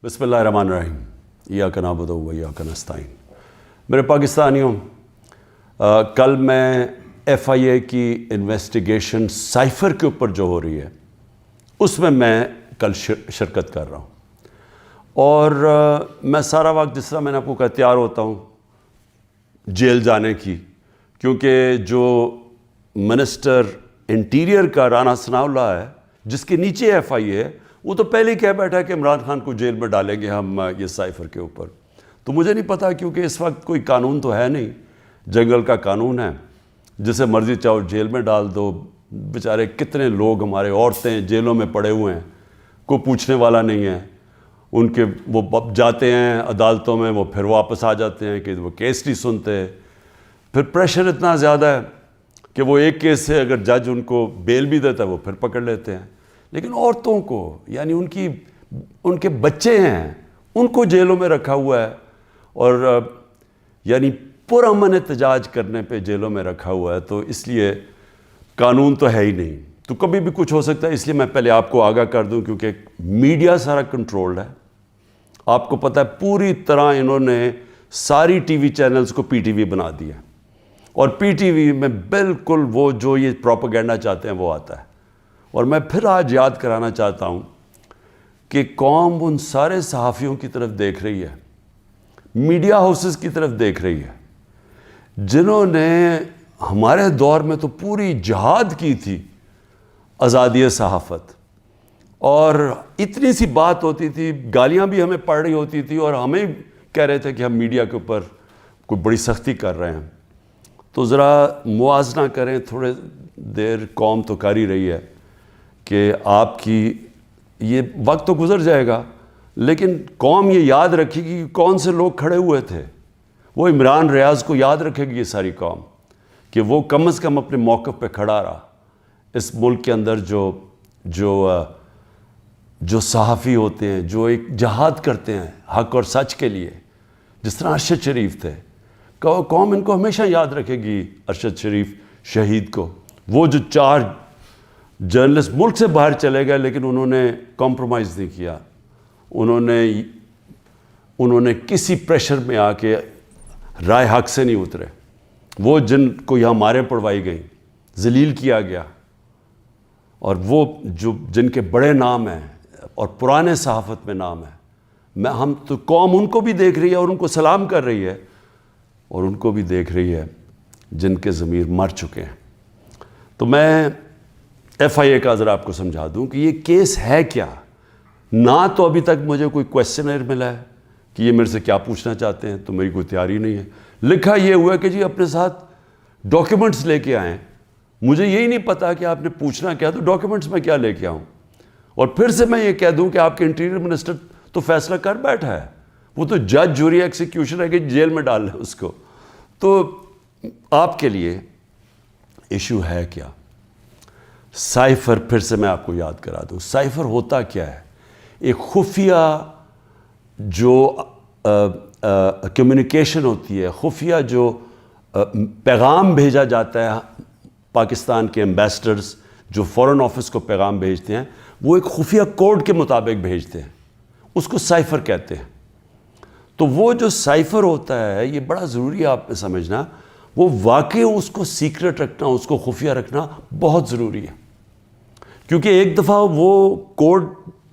بسم اللہ الرحمن الرحیم ایاک نعبد و ایاک نستعین۔ میرے پاکستانیوں، کل میں ایف آئی اے کی انویسٹیگیشن سائفر کے اوپر جو ہو رہی ہے اس میں کل شرکت کر رہا ہوں، اور میں سارا وقت جس طرح میں نے آپ کو کہا تیار ہوتا ہوں جیل جانے کی، کیونکہ جو منسٹر انٹیریئر کا رانا ثناء اللہ ہے جس کے نیچے ایف آئی اے ہے، وہ تو پہلے ہی کہہ بیٹھا ہے کہ عمران خان کو جیل میں ڈالیں گے ہم یہ سائفر کے اوپر۔ تو مجھے نہیں پتا، کیونکہ اس وقت کوئی قانون تو ہے نہیں، جنگل کا قانون ہے، جسے مرضی چاہو جیل میں ڈال دو۔ بیچارے کتنے لوگ ہمارے عورتیں جیلوں میں پڑے ہوئے ہیں، کوئی پوچھنے والا نہیں ہے ان کے، وہ جاتے ہیں عدالتوں میں، وہ پھر واپس آ جاتے ہیں کہ وہ کیس نہیں سنتے، پھر پریشر اتنا زیادہ ہے کہ وہ ایک کیس سے اگر جج ان کو بیل بھی دیتا ہے وہ پھر پکڑ لیتے ہیں۔ لیکن عورتوں کو، یعنی ان کے بچے ہیں، ان کو جیلوں میں رکھا ہوا ہے، اور یعنی پرامن احتجاج کرنے پہ جیلوں میں رکھا ہوا ہے۔ تو اس لیے قانون تو ہے ہی نہیں، تو کبھی بھی کچھ ہو سکتا ہے۔ اس لیے میں پہلے آپ کو آگاہ کر دوں، کیونکہ میڈیا سارا کنٹرولڈ ہے۔ آپ کو پتہ ہے پوری طرح انہوں نے ساری ٹی وی چینلز کو پی ٹی وی بنا دیا، اور پی ٹی وی میں بالکل وہ جو یہ پروپیگنڈا چاہتے ہیں وہ آتا ہے۔ اور میں پھر آج یاد کرانا چاہتا ہوں کہ قوم ان سارے صحافیوں کی طرف دیکھ رہی ہے، میڈیا ہاؤسز کی طرف دیکھ رہی ہے، جنہوں نے ہمارے دور میں تو پوری جہاد کی تھی آزادی صحافت، اور اتنی سی بات ہوتی تھی، گالیاں بھی ہمیں پڑ رہی ہوتی تھی، اور ہمیں کہہ رہے تھے کہ ہم میڈیا کے اوپر کوئی بڑی سختی کر رہے ہیں۔ تو ذرا موازنہ کریں، تھوڑے دیر قوم تو کر ہی رہی ہے کہ آپ کی یہ وقت تو گزر جائے گا، لیکن قوم یہ یاد رکھے گی کہ کون سے لوگ کھڑے ہوئے تھے۔ وہ عمران ریاض کو یاد رکھے گی یہ ساری قوم، کہ وہ کم از کم اپنے موقف پہ کھڑا رہا۔ اس ملک کے اندر جو صحافی ہوتے ہیں، جو ایک جہاد کرتے ہیں حق اور سچ کے لیے، جس طرح ارشد شریف تھے، قوم ان کو ہمیشہ یاد رکھے گی، ارشد شریف شہید کو۔ وہ جو 4 جرنلسٹ ملک سے باہر چلے گئے، لیکن انہوں نے کمپرومائز نہیں کیا، انہوں نے کسی پریشر میں آ کے رائے حق سے نہیں اترے۔ وہ جن کو یہاں ماریں پڑوائی گئیں، ذلیل کیا گیا، اور وہ جن کے بڑے نام ہیں اور پرانے صحافت میں نام ہے، ہم تو قوم ان کو بھی دیکھ رہی ہے اور ان کو سلام کر رہی ہے، اور ان کو بھی دیکھ رہی ہے جن کے ضمیر مر چکے ہیں۔ تو میں ایف آئی اے کا ذرا آپ کو سمجھا دوں کہ یہ کیس ہے کیا۔ نہ تو ابھی تک مجھے کوئی کویسچنر ملا ہے کہ یہ میرے سے کیا پوچھنا چاہتے ہیں، تو میری کوئی تیاری نہیں ہے۔ لکھا یہ ہوا ہے کہ جی اپنے ساتھ ڈاکیومنٹس لے کے آئیں۔ مجھے یہی نہیں پتا کہ آپ نے پوچھنا کیا، تو ڈاکیومنٹس میں کیا لے کے آؤں؟ اور پھر سے میں یہ کہہ دوں کہ آپ کے انٹیریئر منسٹر تو فیصلہ کر بیٹھا ہے، وہ تو جج جوری ایکسیکیوشن ہے کہ جیل میں ڈال لیں اس کو۔ تو آپ کے لیے ایشو ہے کیا؟ سائفر، پھر سے میں آپ کو یاد کرا دوں، سائفر ہوتا کیا ہے؟ ایک خفیہ جو کمیونیکیشن ہوتی ہے، خفیہ جو پیغام بھیجا جاتا ہے، پاکستان کے ایمبیسڈرز جو فورن آفس کو پیغام بھیجتے ہیں، وہ ایک خفیہ کوڈ کے مطابق بھیجتے ہیں، اس کو سائفر کہتے ہیں۔ تو وہ جو سائفر ہوتا ہے، یہ بڑا ضروری ہے آپ نے سمجھنا، وہ واقعی اس کو سیکرٹ رکھنا، اس کو خفیہ رکھنا بہت ضروری ہے، کیونکہ ایک دفعہ وہ کوڈ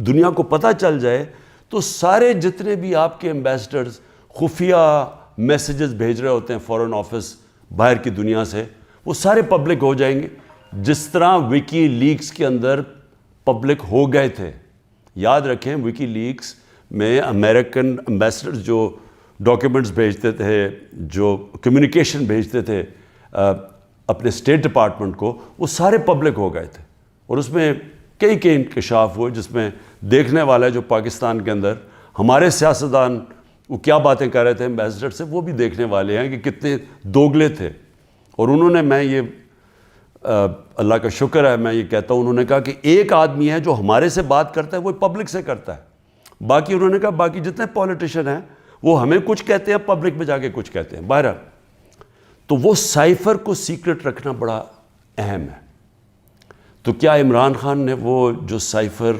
دنیا کو پتہ چل جائے تو سارے جتنے بھی آپ کے ایمبیسڈرز خفیہ میسیجز بھیج رہے ہوتے ہیں فورن آفس باہر کی دنیا سے، وہ سارے پبلک ہو جائیں گے، جس طرح وکی لیکس کے اندر پبلک ہو گئے تھے۔ یاد رکھیں، وکی لیکس میں امریکن ایمبیسڈرز جو ڈاکیومنٹس بھیجتے تھے، جو کمیونیکیشن بھیجتے تھے اپنے اسٹیٹ ڈپارٹمنٹ کو، وہ سارے پبلک ہو گئے تھے، اور اس میں کئی انکشاف ہوئے، جس میں دیکھنے والا جو پاکستان کے اندر ہمارے سیاستدان وہ کیا باتیں کر رہے تھے ایمبیسڈر سے، وہ بھی دیکھنے والے ہیں کہ کتنے دوگلے تھے۔ اور انہوں نے، میں یہ اللہ کا شکر ہے میں یہ کہتا ہوں، انہوں نے کہا کہ ایک آدمی ہے جو ہمارے سے بات کرتا ہے وہ پبلک سے کرتا ہے، باقی انہوں نے کہا باقی جتنے پولیٹیشین ہیں وہ ہمیں کچھ کہتے ہیں، پبلک میں جا کے کچھ کہتے ہیں۔ بہرحال تو وہ سائفر کو سیکرٹ رکھنا بڑا اہم ہے۔ تو کیا عمران خان نے وہ جو سائفر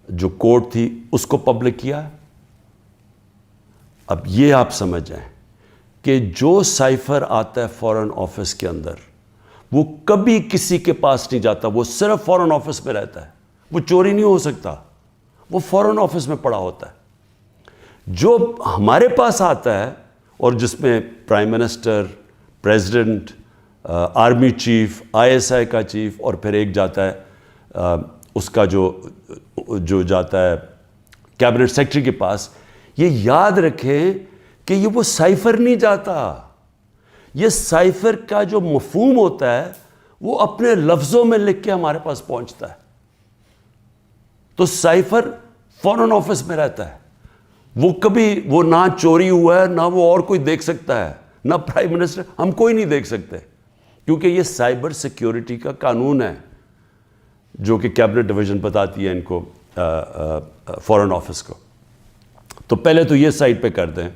جو کوڈ تھی اس کو پبلک کیا؟ اب یہ آپ سمجھ جائیں کہ جو سائفر آتا ہے فورن آفس کے اندر وہ کبھی کسی کے پاس نہیں جاتا, وہ صرف فورن آفس میں رہتا ہے, وہ چوری نہیں ہو سکتا, وہ فورن آفس میں پڑا ہوتا ہے. جو ہمارے پاس آتا ہے اور جس میں prime minister, president, army chief, ISI کا چیف, اور پھر ایک جاتا ہے اس کا جو جاتا ہے کیبنٹ سیکرٹری کے پاس, یہ یاد رکھیں کہ یہ وہ سائفر نہیں جاتا. یہ سائفر کا جو مفہوم ہوتا ہے وہ اپنے لفظوں میں لکھ کے ہمارے پاس پہنچتا ہے. تو سائفر فورن آفس میں رہتا ہے, وہ کبھی وہ نہ چوری ہوا ہے, نہ وہ اور کوئی دیکھ سکتا ہے, نہ پرائم منسٹر, ہم کوئی نہیں دیکھ سکتے, کیونکہ یہ سائبر سیکیورٹی کا قانون ہے جو کہ کیبنٹ ڈویژن بتاتی ہے ان کو, فورن آفس کو. تو پہلے تو یہ سائٹ پہ کر دیں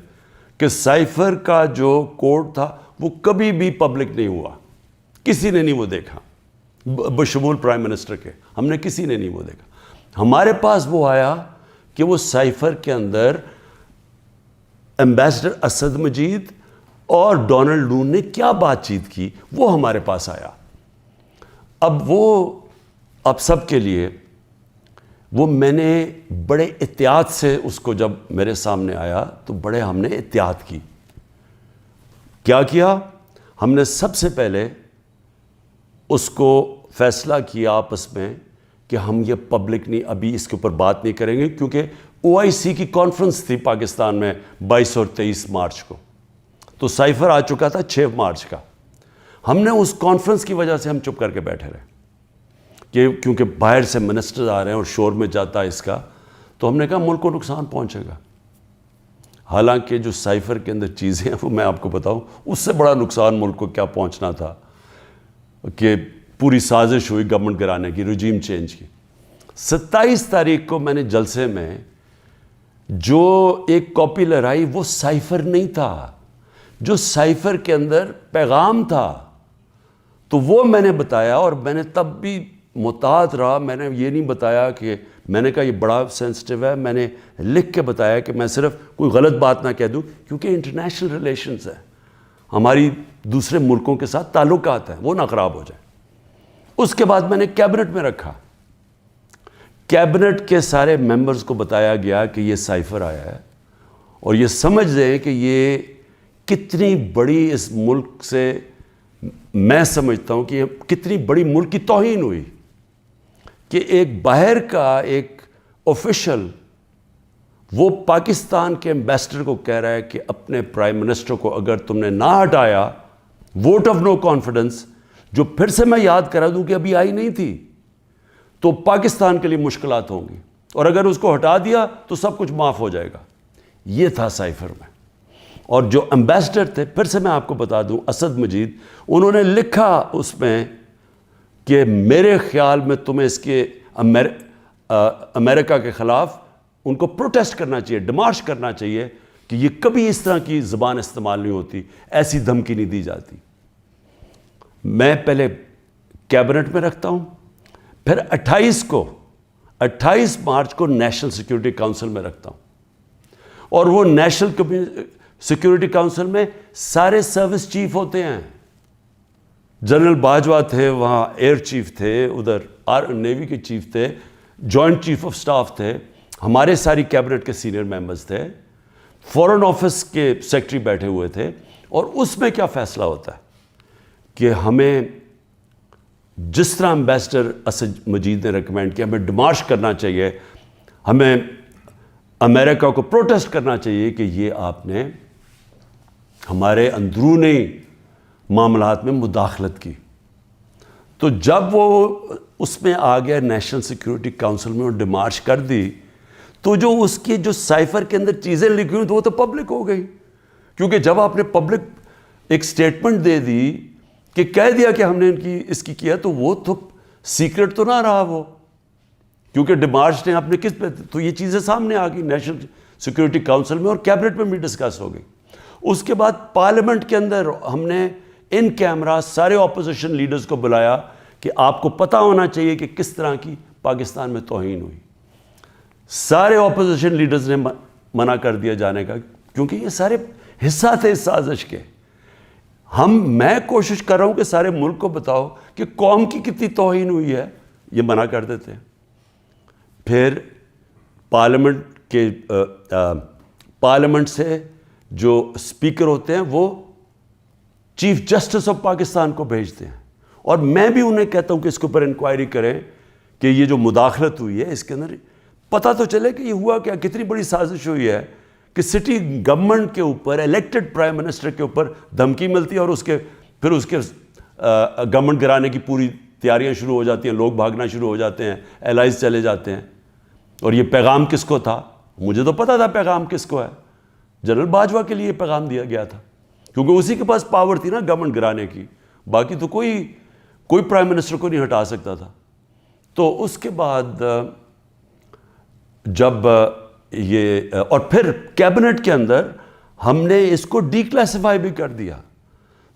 کہ سائفر کا جو کوڈ تھا وہ کبھی بھی پبلک نہیں ہوا, کسی نے نہیں وہ دیکھا بشمول پرائم منسٹر کے, ہم نے کسی نے نہیں وہ دیکھا. ہمارے پاس وہ آیا کہ وہ سائفر کے اندر ایمبیسڈر اسد مجید اور ڈونلڈ نون نے کیا بات چیت کی, وہ ہمارے پاس آیا. اب سب کے لیے وہ میں نے بڑے احتیاط سے اس کو جب میرے سامنے آیا تو بڑے ہم نے احتیاط کی. کیا کیا ہم نے؟ سب سے پہلے اس کو فیصلہ کیا آپس میں کہ ہم یہ پبلک نہیں, ابھی اس کے اوپر بات نہیں کریں گے, کیونکہ OIC کی کانفرنس تھی پاکستان میں 22 اور 23 مارچ کو, تو سائفر آ چکا تھا 6 مارچ کا. ہم نے اس کانفرنس کی وجہ سے ہم چپ کر کے بیٹھے رہے کیونکہ باہر سے منسٹر آ رہے ہیں اور شور میں جاتا ہے اس کا, تو ہم نے کہا ملک کو نقصان پہنچے گا. حالانکہ جو سائفر کے اندر چیزیں ہیں وہ میں آپ کو بتاؤں, اس سے بڑا نقصان ملک کو کیا پہنچنا تھا کہ پوری سازش ہوئی گورنمنٹ گرانے کی, رجیم چینج کی. 27 تاریخ کو میں نے جلسے میں جو ایک کاپی لہرائی وہ سائفر نہیں تھا, جو سائفر کے اندر پیغام تھا, تو وہ میں نے بتایا. اور میں نے تب بھی محتاط رہا, میں نے یہ نہیں بتایا کہ میں نے کہا یہ بڑا سینسٹیو ہے, میں نے لکھ کے بتایا کہ میں صرف کوئی غلط بات نہ کہہ دوں, کیونکہ انٹرنیشنل ریلیشنز ہیں, ہماری دوسرے ملکوں کے ساتھ تعلقات ہیں, وہ نہ خراب ہو جائیں. اس کے بعد میں نے کیبنٹ میں رکھا, کیبنٹ کے سارے ممبرز کو بتایا گیا کہ یہ سائفر آیا ہے, اور یہ سمجھ لیں کہ یہ کتنی بڑی اس ملک سے, میں سمجھتا ہوں کہ یہ کتنی بڑی ملک کی توہین ہوئی کہ ایک باہر کا ایک آفیشل وہ پاکستان کے ایمبیسڈر کو کہہ رہا ہے کہ اپنے پرائم منسٹر کو اگر تم نے نہ ہٹایا, ووٹ آف نو کانفیڈنس, جو پھر سے میں یاد کرا دوں کہ ابھی آئی نہیں تھی, تو پاکستان کے لیے مشکلات ہوں گی, اور اگر اس کو ہٹا دیا تو سب کچھ معاف ہو جائے گا. یہ تھا سائفر میں. اور جو ایمبیسڈر تھے, پھر سے میں آپ کو بتا دوں, اسد مجید, انہوں نے لکھا اس میں کہ میرے خیال میں تمہیں اس کے امریکہ کے خلاف ان کو پروٹیسٹ کرنا چاہیے, ڈیمارش کرنا چاہیے کہ یہ کبھی اس طرح کی زبان استعمال نہیں ہوتی, ایسی دھمکی نہیں دی جاتی. میں پہلے کیبنٹ میں رکھتا ہوں, پھر 28 مارچ کو نیشنل سیکیورٹی کاؤنسل میں رکھتا ہوں, اور وہ نیشنل سیکیورٹی کاؤنسل میں سارے سروس چیف ہوتے ہیں. جنرل باجوہ تھے وہاں, ایئر چیف تھے ادھر, نیوی کے چیف تھے, جوائنٹ چیف آف سٹاف تھے, ہمارے ساری کیبنٹ کے سینئر ممبرز تھے, فورن آفس کے سیکرٹری بیٹھے ہوئے تھے. اور اس میں کیا فیصلہ ہوتا ہے کہ ہمیں جس طرح ایمبیسڈر اسد مجید نے ریکمینڈ کیا, ہمیں ڈیمارش کرنا چاہیے, ہمیں امریکہ کو پروٹیسٹ کرنا چاہیے کہ یہ آپ نے ہمارے اندرونی معاملات میں مداخلت کی. تو جب وہ اس میں آ گیا نیشنل سیکیورٹی کاؤنسل میں اور ڈیمارش کر دی, تو جو اس کی جو سائفر کے اندر چیزیں لکھی ہوئی تو وہ تو پبلک ہو گئی, کیونکہ جب آپ نے پبلک ایک سٹیٹمنٹ دے دی کہ کہہ دیا کہ ہم نے اس کی کیا, تو وہ تو سیکرٹ تو نہ رہا وہ, کیونکہ ڈیمارش نے اپنے کس پہ, تو یہ چیزیں سامنے آ گئی نیشنل سیکیورٹی کاؤنسل میں, اور کیبنٹ میں بھی ڈسکس ہو گئی. اس کے بعد پارلیمنٹ کے اندر ہم نے ان کیمرہ سارے اپوزیشن لیڈرز کو بلایا کہ آپ کو پتہ ہونا چاہیے کہ کس طرح کی پاکستان میں توہین ہوئی. سارے اپوزیشن لیڈرز نے منع کر دیا جانے کا, کیونکہ یہ سارے حصہ تھے اس سازش کے. میں کوشش کر رہا ہوں کہ سارے ملک کو بتاؤ کہ قوم کی کتنی توہین ہوئی ہے, یہ منع کر دیتے ہیں. پھر پارلیمنٹ سے جو اسپیکر ہوتے ہیں وہ چیف جسٹس آف پاکستان کو بھیجتے ہیں, اور میں بھی انہیں کہتا ہوں کہ اس کے اوپر انکوائری کریں کہ یہ جو مداخلت ہوئی ہے اس کے اندر پتہ تو چلے کہ یہ ہوا کیا, کتنی بڑی سازش ہوئی ہے کہ سٹی گورنمنٹ کے اوپر, الیکٹڈ پرائم منسٹر کے اوپر دھمکی ملتی ہے, اور پھر اس کے گورنمنٹ گرانے کی پوری تیاریاں شروع ہو جاتی ہیں, لوگ بھاگنا شروع ہو جاتے ہیں, الائز چلے جاتے ہیں. اور یہ پیغام کس کو تھا؟ مجھے تو پتہ تھا پیغام کس کو ہے, جنرل باجوہ کے لیے پیغام دیا گیا تھا, کیونکہ اسی کے پاس پاور تھی نا گورنمنٹ گرانے کی, باقی تو کوئی پرائم منسٹر کو نہیں ہٹا سکتا تھا. تو اس کے بعد جب اور پھر کیبنٹ کے اندر ہم نے اس کو ڈی کلاسیفائی بھی کر دیا.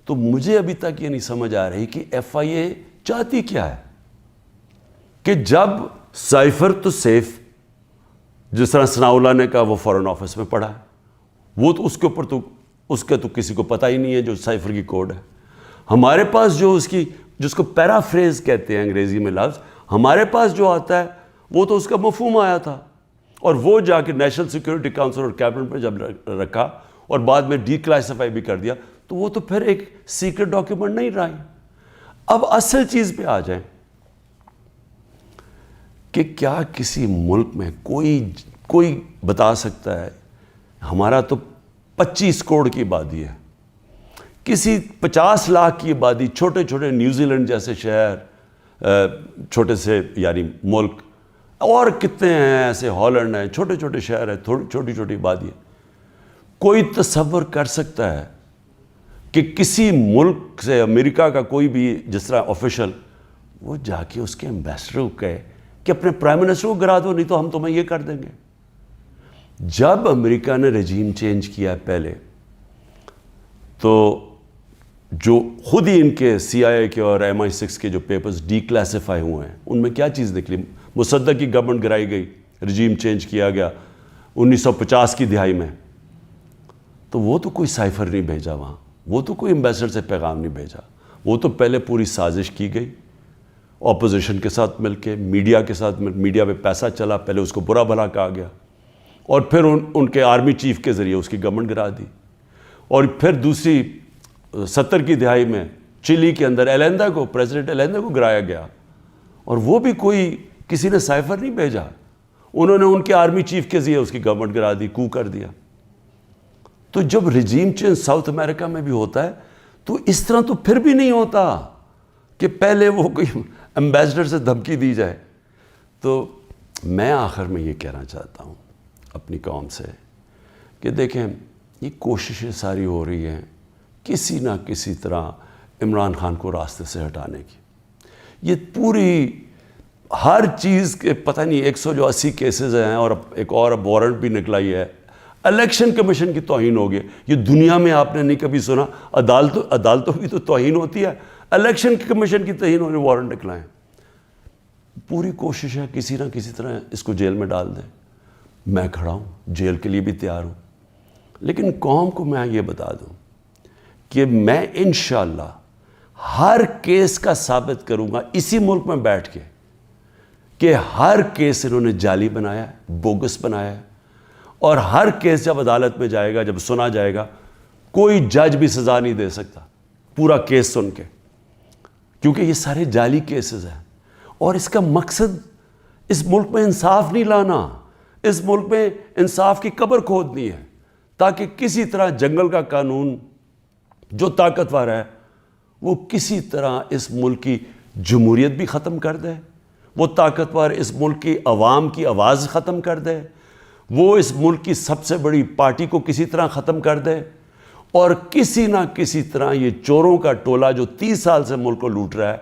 تو مجھے ابھی تک یہ نہیں سمجھ آ رہی کہ ایف آئی اے چاہتی کیا ہے, کہ جب سائفر تو سیف, جس طرح ثناء اللہ نے کہا وہ فورن آفس میں پڑا ہے, وہ تو اس کے اوپر تو اس کا تو کسی کو پتہ ہی نہیں ہے جو سائفر کی کوڈ ہے. ہمارے پاس جو جس کو پیرافریز کہتے ہیں انگریزی میں لفظ, ہمارے پاس جو آتا ہے وہ تو اس کا مفہوم آیا تھا, اور وہ جا کے نیشنل سیکورٹی کاؤنسل اور کیبنٹ میں جب رکھا اور بعد میں ڈی کلاسیفائی بھی کر دیا, تو وہ تو پھر ایک سیکرٹ ڈاکیومنٹ نہیں رہا. اب اصل چیز پہ آ جائیں کہ کیا کسی ملک میں کوئی بتا سکتا ہے, ہمارا تو 25 کروڑ کی آبادی ہے, کسی 50 لاکھ کی آبادی, چھوٹے چھوٹے نیوزی لینڈ جیسے شہر, چھوٹے سے یعنی ملک, اور کتنے ہیں ایسے, ہالینڈ ہیں, چھوٹے چھوٹے شہر ہیں, چھوٹی چھوٹی آبادی ہے. کوئی تصور کر سکتا ہے کہ کسی ملک سے, امریکہ کا کوئی بھی جس طرح آفیشل, وہ جا کے اس کے ایمبیسڈر کو کہے کہ اپنے پرائم منسٹر کو گرا دو, نہیں تو ہم تمہیں یہ کر دیں گے. جب امریکہ نے رجیم چینج کیا پہلے, تو جو خود ہی ان کے سی آئی اے کے اور MI6 کے جو پیپرز ڈی کلاسیفائی ہوئے ہیں, ان میں کیا چیز نکلی؟ مصدق کی گورنمنٹ گرائی گئی, رجیم چینج کیا گیا 1950 کی دہائی میں. تو وہ تو کوئی سائفر نہیں بھیجا وہاں, وہ تو کوئی ایمبیسڈر سے پیغام نہیں بھیجا, وہ تو پہلے پوری سازش کی گئی, اپوزیشن کے ساتھ مل کے, میڈیا کے ساتھ میڈیا پہ پیسہ چلا, پہلے اس کو برا بھلا کہا گیا, اور پھر ان کے آرمی چیف کے ذریعے اس کی گورنمنٹ گرا دی. اور پھر دوسری 70 کی دہائی میں چلی کے اندر پریزیڈنٹ ایلیندا کو گرایا گیا, اور وہ بھی کسی نے سائفر نہیں بھیجا, انہوں نے ان کے آرمی چیف کے ذریعے اس کی گورنمنٹ گرا دی, کو کر دیا. تو جب رجیم چینج ساؤتھ امریکہ میں بھی ہوتا ہے تو اس طرح تو پھر بھی نہیں ہوتا کہ پہلے وہ کوئی ایمبیسڈر سے دھمکی دی جائے. تو میں آخر میں یہ کہنا چاہتا ہوں اپنی قوم سے کہ دیکھیں, یہ کوششیں ساری ہو رہی ہیں کسی نہ کسی طرح عمران خان کو راستے سے ہٹانے کی. یہ پوری ہر چیز کے پتہ نہیں 180 کیسز ہیں, اور ایک اور اب وارنٹ بھی نکلا ہی ہے. الیکشن کمیشن کی توہین ہو گئی. یہ دنیا میں آپ نے نہیں کبھی سنا, عدالتوں کی تو توہین ہوتی ہے, الیکشن کمیشن کی توہین ہونے وارنٹ نکلائیں. پوری کوشش ہے کسی نہ کسی طرح اس کو جیل میں ڈال دیں. میں کھڑا ہوں, جیل کے لیے بھی تیار ہوں, لیکن قوم کو میں یہ بتا دوں کہ میں انشاءاللہ ہر کیس کا ثابت کروں گا اسی ملک میں بیٹھ کے کہ ہر کیس انہوں نے جعلی بنایا ہے, بوگس بنایا ہے, اور ہر کیس جب عدالت میں جائے گا, جب سنا جائے گا, کوئی جج بھی سزا نہیں دے سکتا پورا کیس سن کے, کیونکہ یہ سارے جعلی کیسز ہیں. اور اس کا مقصد اس ملک میں انصاف نہیں لانا, اس ملک میں انصاف کی قبر کھودنی ہے, تاکہ کسی طرح جنگل کا قانون جو طاقتور ہے وہ کسی طرح اس ملک کی جمہوریت بھی ختم کر دے, وہ طاقتور اس ملک کی عوام کی آواز ختم کر دے, وہ اس ملک کی سب سے بڑی پارٹی کو کسی طرح ختم کر دے, اور کسی نہ کسی طرح یہ چوروں کا ٹولہ جو 30 سال سے ملک کو لوٹ رہا ہے,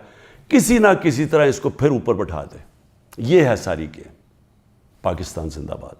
کسی نہ کسی طرح اس کو پھر اوپر بٹھا دے. یہ ہے ساری گیم. پاکستان زندہ باد.